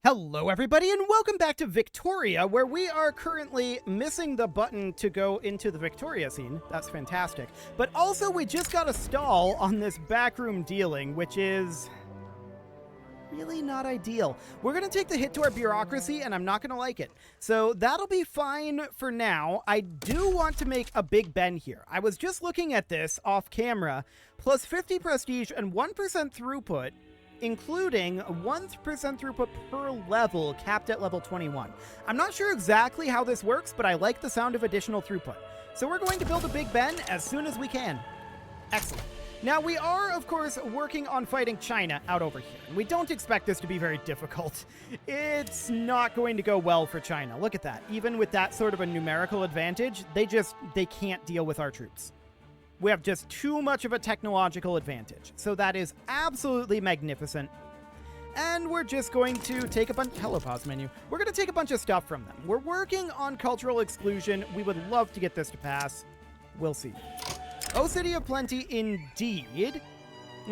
Hello everybody and welcome back to Victoria, where we are currently missing the button to go into the Victoria scene. That's fantastic. But also we just got a stall on this backroom dealing, which is really not ideal. We're going to take the hit to our bureaucracy and I'm not going to like it. So that'll be fine for now. I do want to make a big bend here. I was just looking at this off camera, plus 50 prestige and 1% throughput, including 1% throughput per level, capped at level 21. I'm not sure exactly how this works, but I like the sound of additional throughput. So we're going to build a Big Ben as soon as we can. Excellent. Now, we are, of course, working on fighting China out over here. We don't expect this to be very difficult. It's not going to go well for China. Look at that. Even with that sort of a numerical advantage, they can't deal with our troops. We have just too much of a technological advantage. So that is absolutely magnificent. And we're just going to take a bunch... Hello, pause menu. We're going to take a bunch of stuff from them. We're working on cultural exclusion. We would love to get this to pass. We'll see. Oh, City of Plenty, indeed.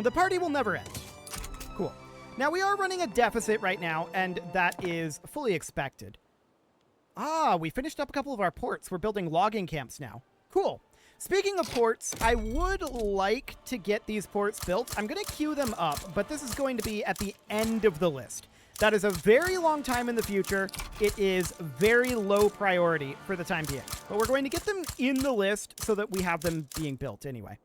The party will never end. Cool. Now, we are running a deficit right now, and that is fully expected. Ah, we finished up a couple of our ports. We're building logging camps now. Cool. Speaking of ports, I would like to get these ports built. I'm going to queue them up, but this is going to be at the end of the list. That is a very long time in the future. It is very low priority for the time being. But we're going to get them in the list so that we have them being built anyway.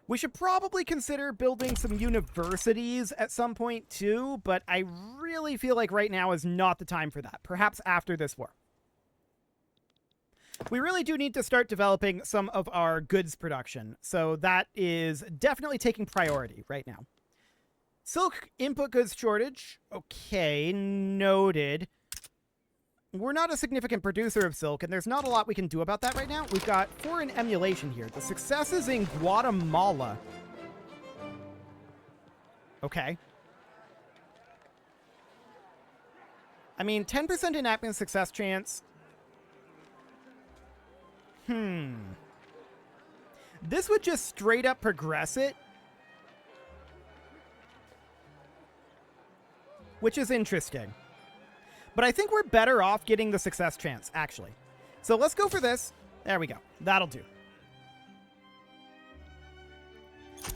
We should probably consider building some universities at some point too, but I really feel like right now is not the time for that. Perhaps after this war. We really do need to start developing some of our goods production, so that is definitely taking priority right now. Silk input goods shortage. Okay, noted. We're not a significant producer of silk, and there's not a lot we can do about that right now. We've got foreign emulation here. The success is in Guatemala. Okay. I mean, 10% enactment success chance... This would just straight up progress it. Which is interesting. But I think we're better off getting the success chance, actually. So let's go for this. There we go. That'll do.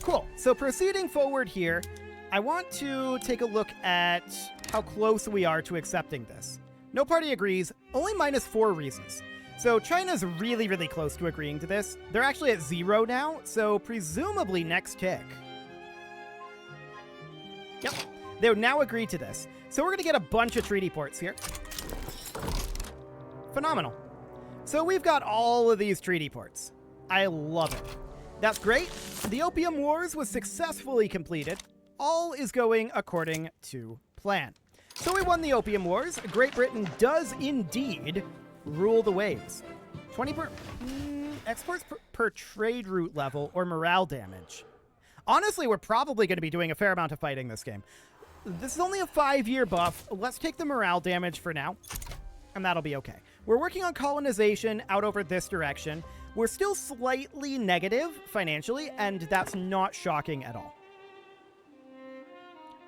Cool. So proceeding forward here, I want to take a look at how close we are to accepting this. No party agrees. Only -4 reasons. So China's really, really close to agreeing to this. They're actually at 0 now, so presumably next tick. Yep, they would now agree to this. So we're going to get a bunch of treaty ports here. Phenomenal. So we've got all of these treaty ports. I love it. That's great. The Opium Wars was successfully completed. All is going according to plan. So we won the Opium Wars. Great Britain does indeed rule the waves. 20 exports per trade route level or morale damage. Honestly, we're probably going to be doing a fair amount of fighting this game. This is only a 5-year buff. Let's take the morale damage for now, and that'll be okay. We're working on colonization out over this direction. We're still slightly negative financially, and that's not shocking at all.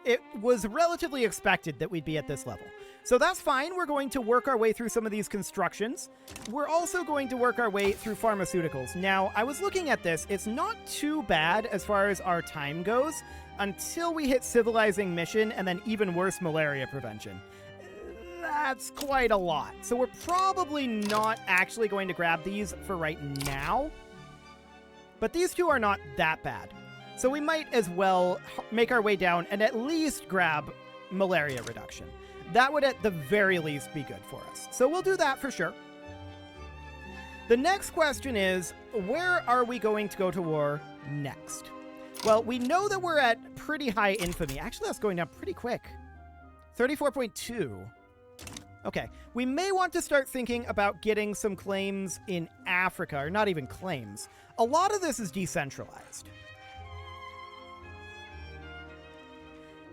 It was relatively expected that we'd be at this level. So that's fine. We're going to work our way through some of these constructions. We're also going to work our way through pharmaceuticals. Now, I was looking at this. It's not too bad as far as our time goes until we hit civilizing mission and then even worse, malaria prevention. That's quite a lot. So we're probably not actually going to grab these for right now. But these two are not that bad. So we might as well make our way down and at least grab malaria reduction. That would at the very least be good for us. So we'll do that for sure. The next question is, where are we going to go to war next? Well, we know that we're at pretty high infamy. Actually, that's going down pretty quick. 34.2. Okay, we may want to start thinking about getting some claims in Africa, or not even claims. A lot of this is decentralized.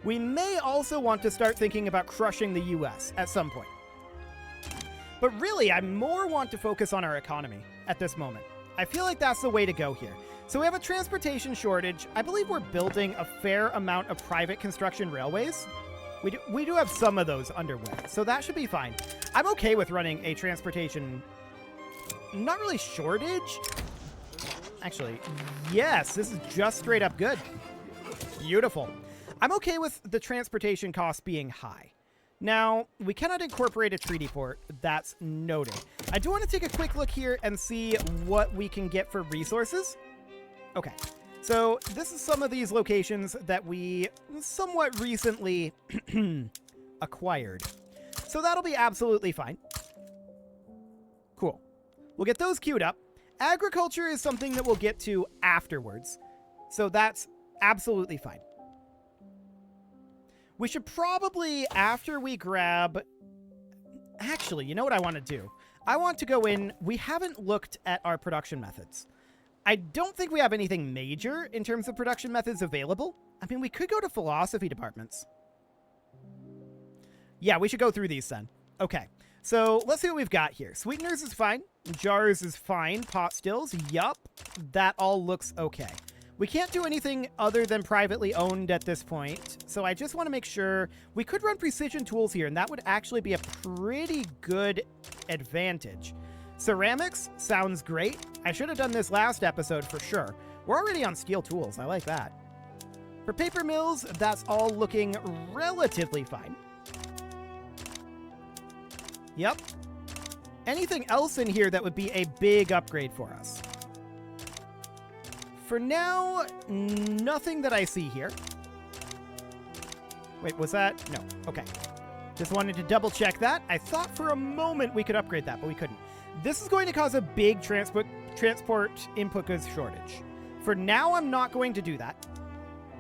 We may also want to start thinking about crushing the US at some point. But really, I more want to focus on our economy at this moment. I feel like that's the way to go here. So we have a transportation shortage. I believe we're building a fair amount of private construction railways. We do have some of those underway, so that should be fine. I'm okay with running a transportation, not really shortage. Actually, yes, this is just straight up good. Beautiful. I'm okay with the transportation cost being high. Now, we cannot incorporate a treaty port. That's noted. I do want to take a quick look here and see what we can get for resources. Okay, so this is some of these locations that we somewhat recently acquired. So that'll be absolutely fine. Cool. We'll get those queued up. Agriculture is something that we'll get to afterwards. So that's absolutely fine. We should probably, after we grab... Actually, you know what I want to do? I want to go in... We haven't looked at our production methods. I don't think we have anything major in terms of production methods available. I mean, we could go to philosophy departments. Yeah, we should go through these then. Okay, so let's see what we've got here. Sweeteners is fine. Jars is fine. Pot stills, yup. That all looks okay. We can't do anything other than privately owned at this point, so I just want to make sure we could run precision tools here, and that would actually be a pretty good advantage. Ceramics sounds great. I should have done this last episode for sure. We're already on steel tools. I like that. For paper mills, that's all looking relatively fine. Yep. Anything else in here that would be a big upgrade for us? For now, nothing that I see here. Wait, was that? No. Okay. Just wanted to double check that. I thought for a moment we could upgrade that, but we couldn't. This is going to cause a big transport input goods shortage. For now, I'm not going to do that,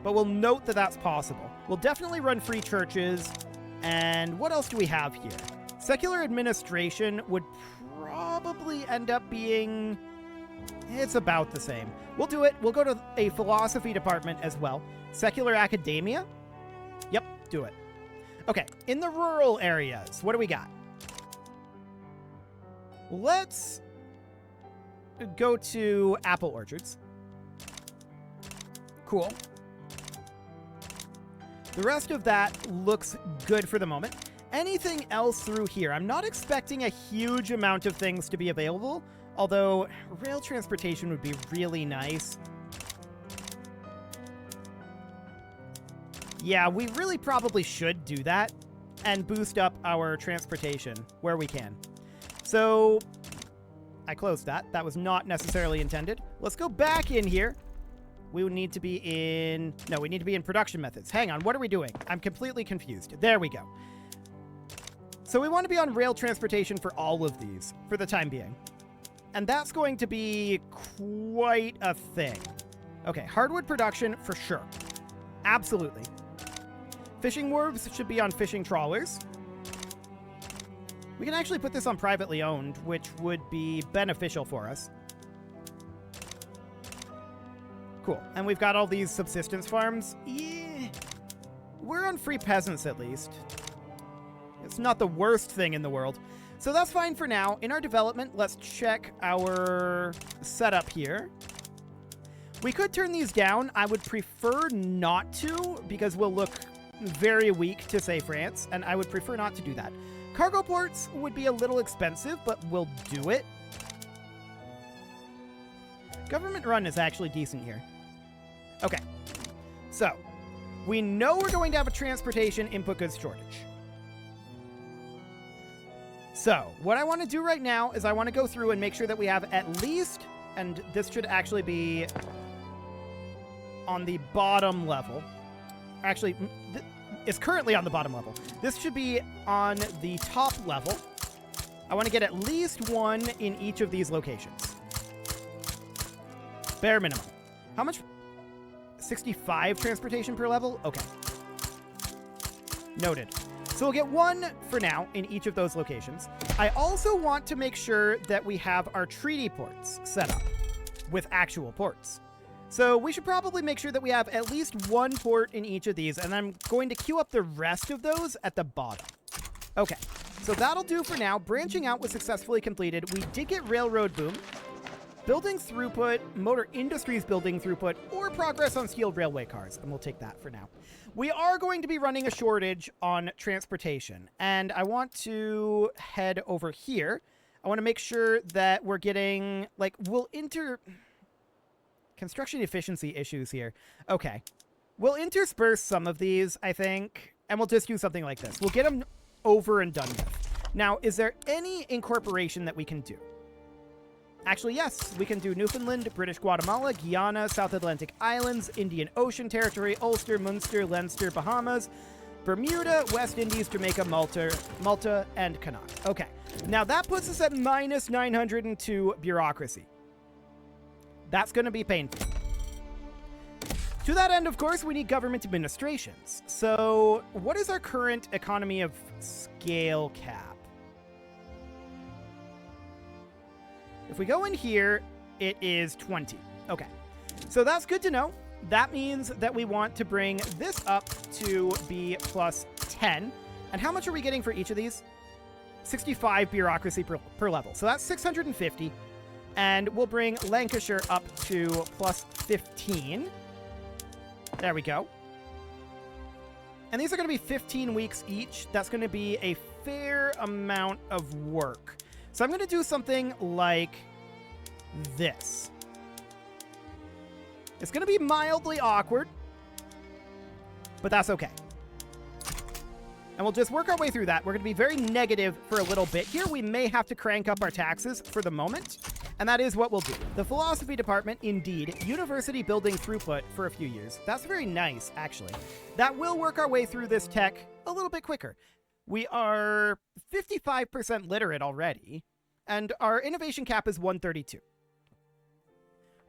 but we'll note that that's possible. We'll definitely run free churches. And what else do we have here? Secular administration would probably end up being... It's about the same. We'll do it. We'll go to a philosophy department as well. Secular academia? Yep, do it. Okay, in the rural areas, what do we got? Let's go to apple orchards. Cool. The rest of that looks good for the moment. Anything else through here? I'm not expecting a huge amount of things to be available, although rail transportation would be really nice. Yeah, we really probably should do that and boost up our transportation where we can. So I closed that. That was not necessarily intended. Let's go back in here. We would need to be in... No, we need to be in production methods. Hang on, what are we doing? I'm completely confused. There we go. So we want to be on rail transportation for all of these for the time being. And that's going to be quite a thing. Okay, hardwood production for sure. Absolutely. Fishing wharves should be on fishing trawlers. We can actually put this on privately owned, which would be beneficial for us. Cool. And we've got all these subsistence farms. Yeah. We're on free peasants at least. It's not the worst thing in the world. So that's fine for now. In our development, let's check our setup here. We could turn these down. I would prefer not to because we'll look very weak to, say, France, and I would prefer not to do that. Cargo ports would be a little expensive, but we'll do it. Government run is actually decent here. Okay. So, we know we're going to have a transportation input goods shortage. So, what I want to do right now is I want to go through and make sure that we have at least, and this should actually be on the bottom level. Actually, it's currently on the bottom level. This should be on the top level. I want to get at least one in each of these locations. Bare minimum. How much? 65 transportation per level? Okay. Noted. So we'll get one for now in each of those locations. I also want to make sure that we have our treaty ports set up with actual ports. So we should probably make sure that we have at least one port in each of these, and I'm going to queue up the rest of those at the bottom. Okay, so that'll do for now. Branching out was successfully completed. We did get railroad boom, building throughput, motor industries building throughput, or progress on steel railway cars. And we'll take that for now. We are going to be running a shortage on transportation. And I want to head over here. I want to make sure that we're getting, like, construction efficiency issues here. Okay. We'll intersperse some of these, I think, and we'll just do something like this. We'll get them over and done with. Now, is there any incorporation that we can do? Actually, yes. We can do Newfoundland, British Guatemala, Guyana, South Atlantic Islands, Indian Ocean Territory, Ulster, Munster, Leinster, Bahamas, Bermuda, West Indies, Jamaica, Malta, and Connaught. Okay. Now, that puts us at minus 902 bureaucracy. That's going to be painful. To that end, of course, we need government administrations. So, what is our current economy of scale cap? If we go in here, it is 20. Okay. So that's good to know. That means that we want to bring this up to be plus 10. And how much are we getting for each of these? 65 bureaucracy per level. So that's 650. And we'll bring Lancashire up to plus 15. There we go. And these are going to be 15 weeks each. That's going to be a fair amount of work. So I'm going to do something like this. It's going to be mildly awkward, but that's okay. And we'll just work our way through that. We're going to be very negative for a little bit here. We may have to crank up our taxes for the moment, and that is what we'll do. The philosophy department, indeed, university building throughput for a few years. That's very nice, actually. That will work our way through this tech a little bit quicker. We are 55% literate already, and our innovation cap is 132.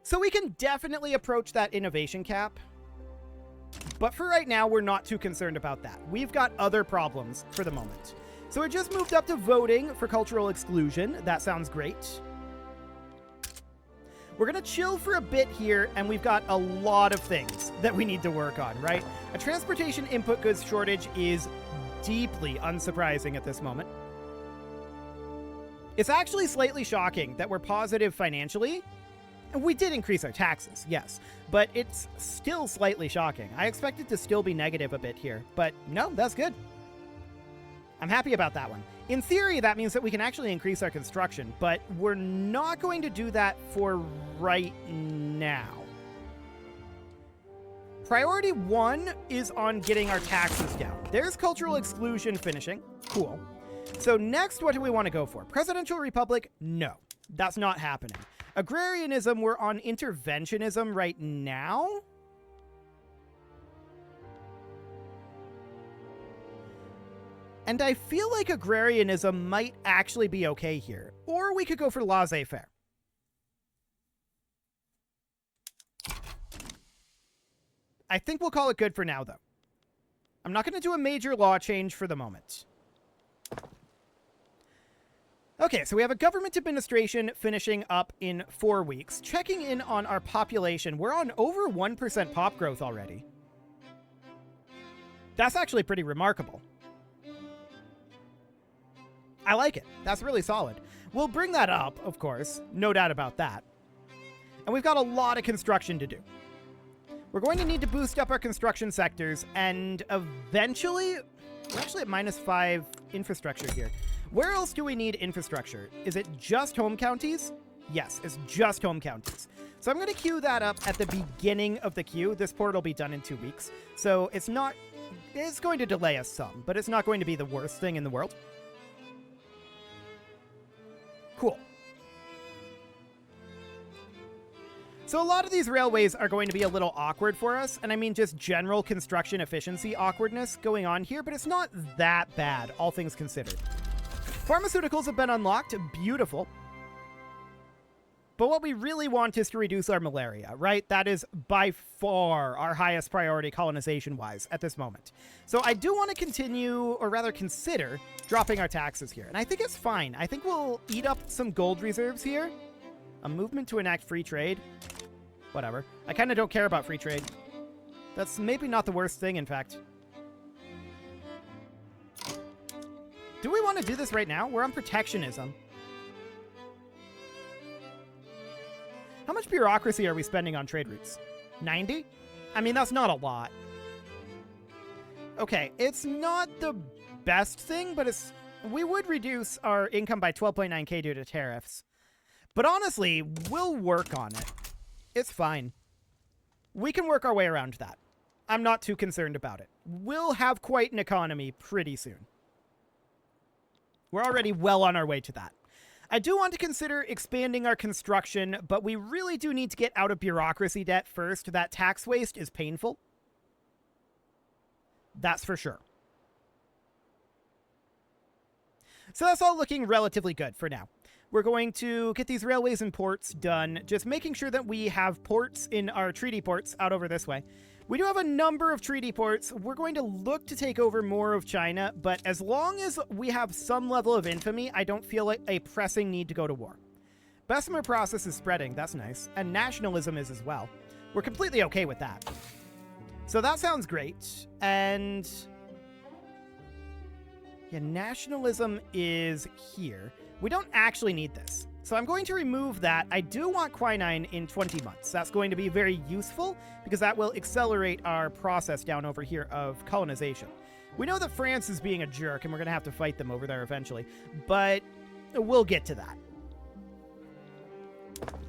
So we can definitely approach that innovation cap. But for right now, we're not too concerned about that. We've got other problems for the moment. So we just moved up to voting for cultural exclusion. That sounds great. We're going to chill for a bit here, and we've got a lot of things that we need to work on, right? A transportation input goods shortage is deeply unsurprising at this moment. It's actually slightly shocking that we're positive financially. And we did increase our taxes, yes, but it's still slightly shocking. I expected to still be negative a bit here, but no, that's good. I'm happy about that one. In theory, that means that we can actually increase our construction, but we're not going to do that for right now. Priority 1 is on getting our taxes down. There's cultural exclusion finishing. Cool. So next, what do we want to go for? Presidential Republic? No, that's not happening. Agrarianism, we're on interventionism right now. And I feel like agrarianism might actually be okay here. Or we could go for laissez-faire. I think we'll call it good for now, though. I'm not going to do a major law change for the moment. Okay, so we have a government administration finishing up in 4 weeks. Checking in on our population, we're on over 1% pop growth already. That's actually pretty remarkable. I like it. That's really solid. We'll bring that up, of course. No doubt about that. And we've got a lot of construction to do. We're going to need to boost up our construction sectors, and eventually... We're actually at -5 infrastructure here. Where else do we need infrastructure? Is it just home counties? Yes, it's just home counties. So I'm going to queue that up at the beginning of the queue. This port will be done in 2 weeks. So it's going to delay us some, but it's not going to be the worst thing in the world. Cool. So a lot of these railways are going to be a little awkward for us, and I mean just general construction efficiency awkwardness going on here, but it's not that bad, all things considered. Pharmaceuticals have been unlocked. Beautiful. But what we really want is to reduce our malaria, right? That is by far our highest priority colonization-wise at this moment. So I do want to continue, or rather consider, dropping our taxes here. And I think it's fine. I think we'll eat up some gold reserves here. A movement to enact free trade. Whatever. I kind of don't care about free trade. That's maybe not the worst thing, in fact. Do we want to do this right now? We're on protectionism. much bureaucracy are we spending on trade routes? 90? I mean, that's not a lot. Okay, it's not the best thing, but we would reduce our income by 12.9k due to tariffs. But honestly, we'll work on it. It's fine. We can work our way around that. I'm not too concerned about it. We'll have quite an economy pretty soon. We're already well on our way to that. I do want to consider expanding our construction, but we really do need to get out of bureaucracy debt first. That tax waste is painful. That's for sure. So that's all looking relatively good for now. We're going to get these railways and ports done, just making sure that we have ports in our treaty ports out over this way. We do have a number of treaty ports. We're going to look to take over more of China, but as long as we have some level of infamy, I don't feel like a pressing need to go to war. Bessemer process is spreading. That's nice. And nationalism is as well. We're completely okay with that. So that sounds great. And yeah, nationalism is here. We don't actually need this. So I'm going to remove that. I do want quinine in 20 months. That's going to be very useful because that will accelerate our process down over here of colonization. We know that France is being a jerk and we're going to have to fight them over there eventually, but we'll get to that.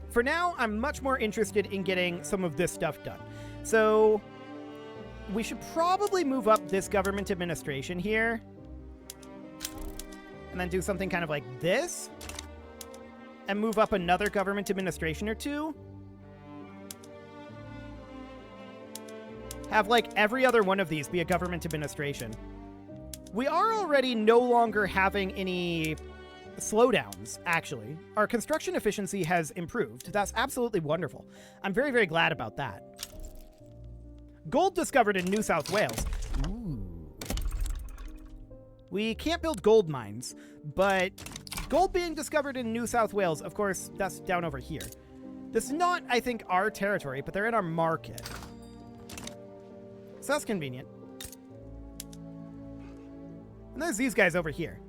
For now, I'm much more interested in getting some of this stuff done. So we should probably move up this government administration here. And then do something kind of like this. And move up another government administration or two. Have like every other one of these be a government administration. We are already no longer having any slowdowns, actually. Our construction efficiency has improved. That's absolutely wonderful. I'm very, very glad about that. Gold discovered in New South Wales. Ooh. We can't build gold mines, but gold being discovered in New South Wales, of course, that's down over here. This is not, I think, our territory, but they're in our market. So that's convenient. And there's these guys over here,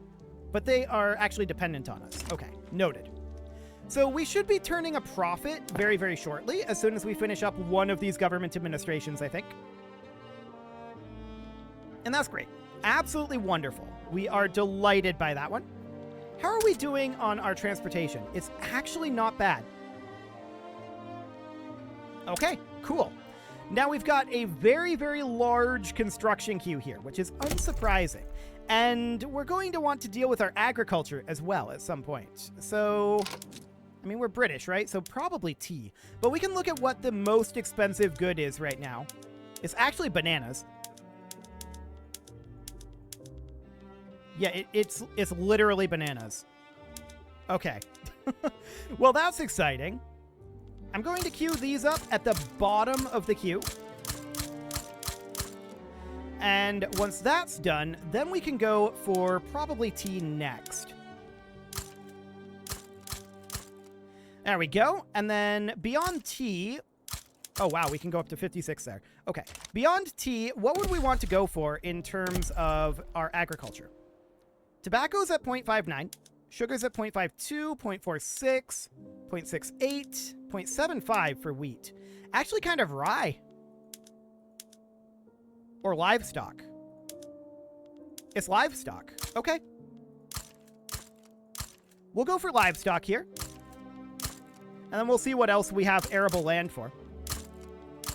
but they are actually dependent on us. Okay, noted. So we should be turning a profit very, very shortly, as soon as we finish up one of these government administrations, I think. And that's great. Absolutely wonderful. We are delighted by that one. How are we doing on our transportation? It's actually not bad. Okay, cool. Now we've got a very, very large construction queue here, which is unsurprising. And we're going to want to deal with our agriculture as well at some point. So, I mean, we're British, right? So probably tea. But we can look at what the most expensive good is right now. It's actually bananas. Yeah, it's literally bananas. Okay. Well, that's exciting. I'm going to queue these up at the bottom of the queue. And once that's done, then we can go for probably tea next. There we go. And then beyond tea... Oh, wow, we can go up to 56 there. Okay. Beyond tea, what would we want to go for in terms of our agriculture? Tobacco's at 0.59, sugar's at 0.52, 0.46, 0.68, 0.75 for wheat. Actually kind of rye. Or livestock. It's livestock. Okay. We'll go for livestock here. And then we'll see what else we have arable land for.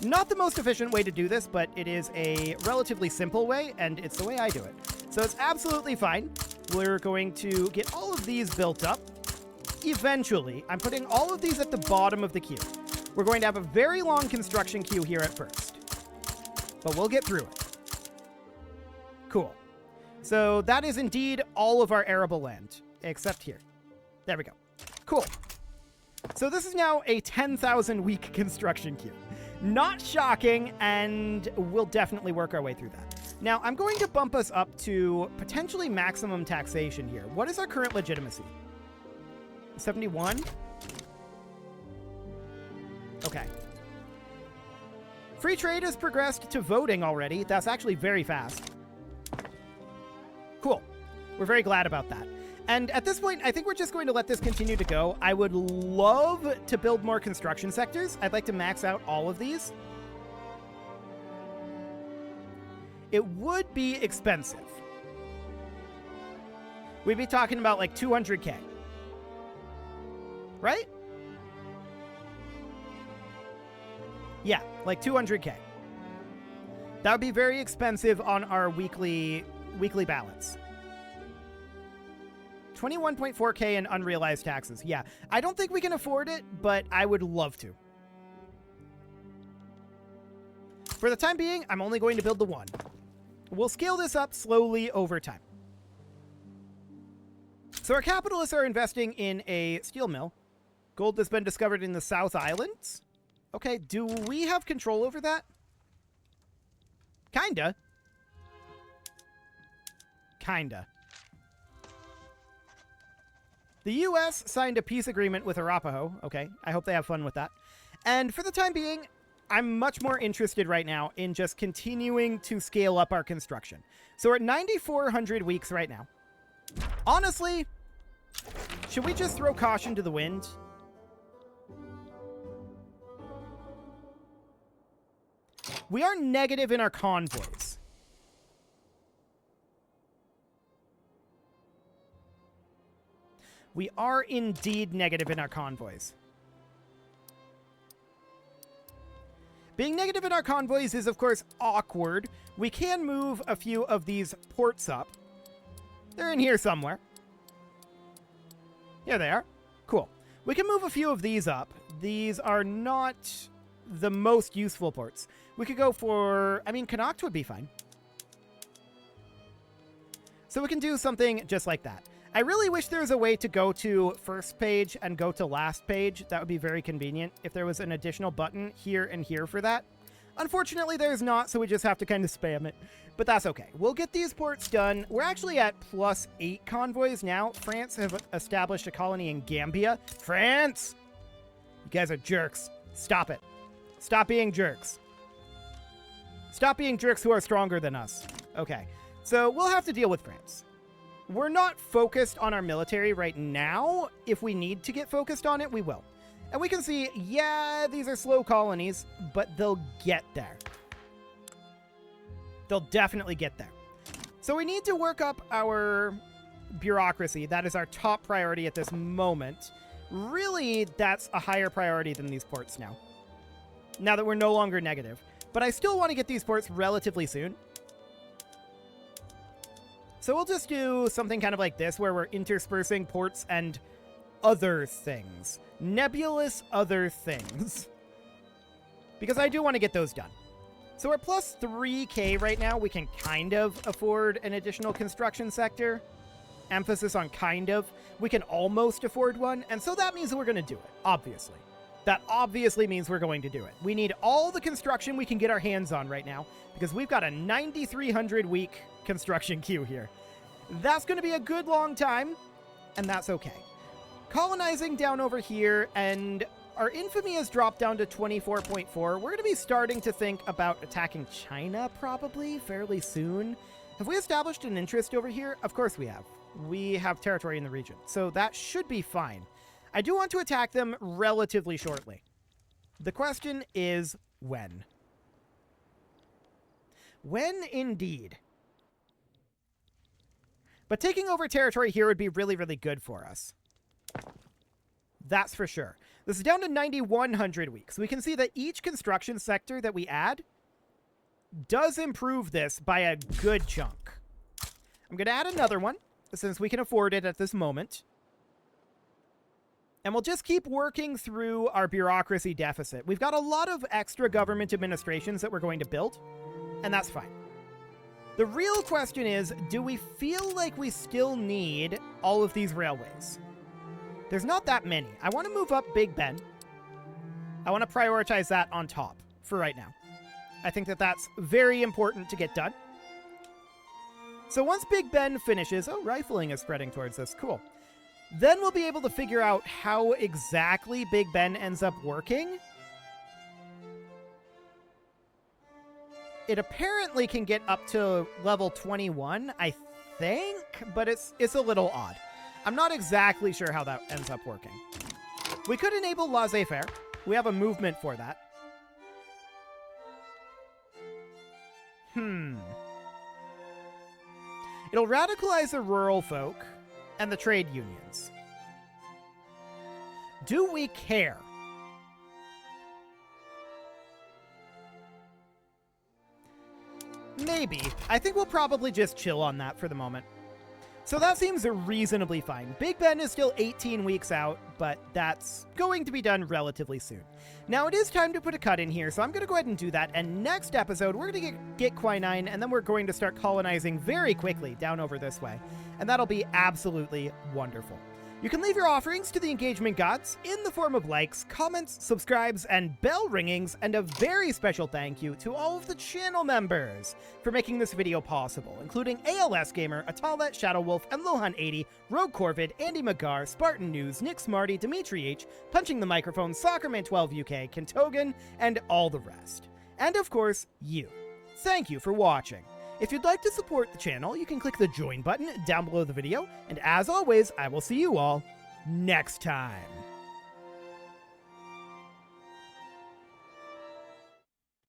Not the most efficient way to do this, but it is a relatively simple way, and it's the way I do it. So it's absolutely fine. We're going to get all of these built up. Eventually, I'm putting all of these at the bottom of the queue. We're going to have a very long construction queue here at first. But we'll get through it. Cool. So that is indeed all of our arable land, except here. There we go. Cool. So this is now a 10,000 week construction queue. Not shocking, and we'll definitely work our way through that. Now, I'm going to bump us up to potentially maximum taxation here. What is our current legitimacy? 71? Okay. Free trade has progressed to voting already. That's actually very fast. Cool. We're very glad about that. And at this point, I think we're just going to let this continue to go. I would love to build more construction sectors. I'd like to max out all of these. It would be expensive. We'd be talking about like 200K. Right? Yeah, like 200K. That would be very expensive on our weekly balance. 21.4K in unrealized taxes. Yeah, I don't think we can afford it, but I would love to. For the time being, I'm only going to build the one. We'll scale this up slowly over time. So our capitalists are investing in a steel mill. Gold has been discovered in the South Islands. Okay, do we have control over that? Kinda. Kinda. The U.S. signed a peace agreement with Arapaho. Okay, I hope they have fun with that. And for the time being, I'm much more interested right now in just continuing to scale up our construction. So we're at 9,400 weeks right now. Honestly, should we just throw caution to the wind? We are negative in our convoys. We are indeed negative in our convoys. Being negative in our convoys is, of course, awkward. We can move a few of these ports up. They're in here somewhere. Here they are. Cool. We can move a few of these up. These are not the most useful ports. We could go for... I mean, Connacht would be fine. So we can do something just like that. I really wish there was a way to go to first page and go to last page. That would be very convenient if there was an additional button here and here for that. Unfortunately, there's not, so we just have to kind of spam it. But that's okay. We'll get these ports done. We're actually at +8 convoys now. France have established a colony in Gambia. France! You guys are jerks. Stop it. Stop being jerks. Stop being jerks who are stronger than us. Okay. So we'll have to deal with France. We're not focused on our military right now. If we need to get focused on it, we will. And we can see, yeah, these are slow colonies, but they'll get there. They'll definitely get there. So we need to work up our bureaucracy. That is our top priority at this moment. Really, that's a higher priority than these ports now. Now that we're no longer negative. But I still want to get these ports relatively soon. So we'll just do something kind of like this, where we're interspersing ports and other things. Nebulous other things. Because I do want to get those done. So we're +3K right now. We can kind of afford an additional construction sector. Emphasis on kind of. We can almost afford one. And so that means that we're going to do it, obviously. That obviously means we're going to do it. We need all the construction we can get our hands on right now, because we've got a 9,300 week construction queue here. That's going to be a good long time, and that's okay. Colonizing down over here, and our infamy has dropped down to 24.4. We're going to be starting to think about attacking China probably fairly soon. Have we established an interest over here? Of course we have. We have territory in the region, so that should be fine. I do want to attack them relatively shortly. The question is when. When indeed. But taking over territory here would be really, really good for us. That's for sure. This is down to 9,100 weeks. We can see that each construction sector that we add does improve this by a good chunk. I'm going to add another one, since we can afford it at this moment. And we'll just keep working through our bureaucracy deficit. We've got a lot of extra government administrations that we're going to build, and that's fine. The real question is, do we feel like we still need all of these railways? There's not that many. I want to move up Big Ben. I want to prioritize that on top for right now. I think that that's very important to get done. So once Big Ben finishes... Oh, rifling is spreading towards us. Cool. Then we'll be able to figure out how exactly Big Ben ends up working. It apparently can get up to level 21, I think, but it's a little odd. I'm not exactly sure how that ends up working. We could enable laissez-faire. We have a movement for that. It'll radicalize the rural folk and the trade unions. Do we care? Maybe. I think we'll probably just chill on that for the moment. So that seems reasonably fine. Big Ben is still 18 weeks out, but that's going to be done relatively soon. Now it is time to put a cut in here, so I'm going to go ahead and do that. And next episode, we're going to get quinine, and then we're going to start colonizing very quickly down over this way. And that'll be absolutely wonderful. You can leave your offerings to the engagement gods in the form of likes, comments, subscribes, and bell ringings, and a very special thank you to all of the channel members for making this video possible, including ALS Gamer, Atalet, Shadowwolf, and Lohan80, Rogue Corvid, Andy McGar, Spartan News, Nick Smarty, Dimitri H, Punching the Microphone, Soccerman12 UK, Kentogan, and all the rest. And of course, you. Thank you for watching. If you'd like to support the channel, you can click the join button down below the video, and as always, I will see you all next time.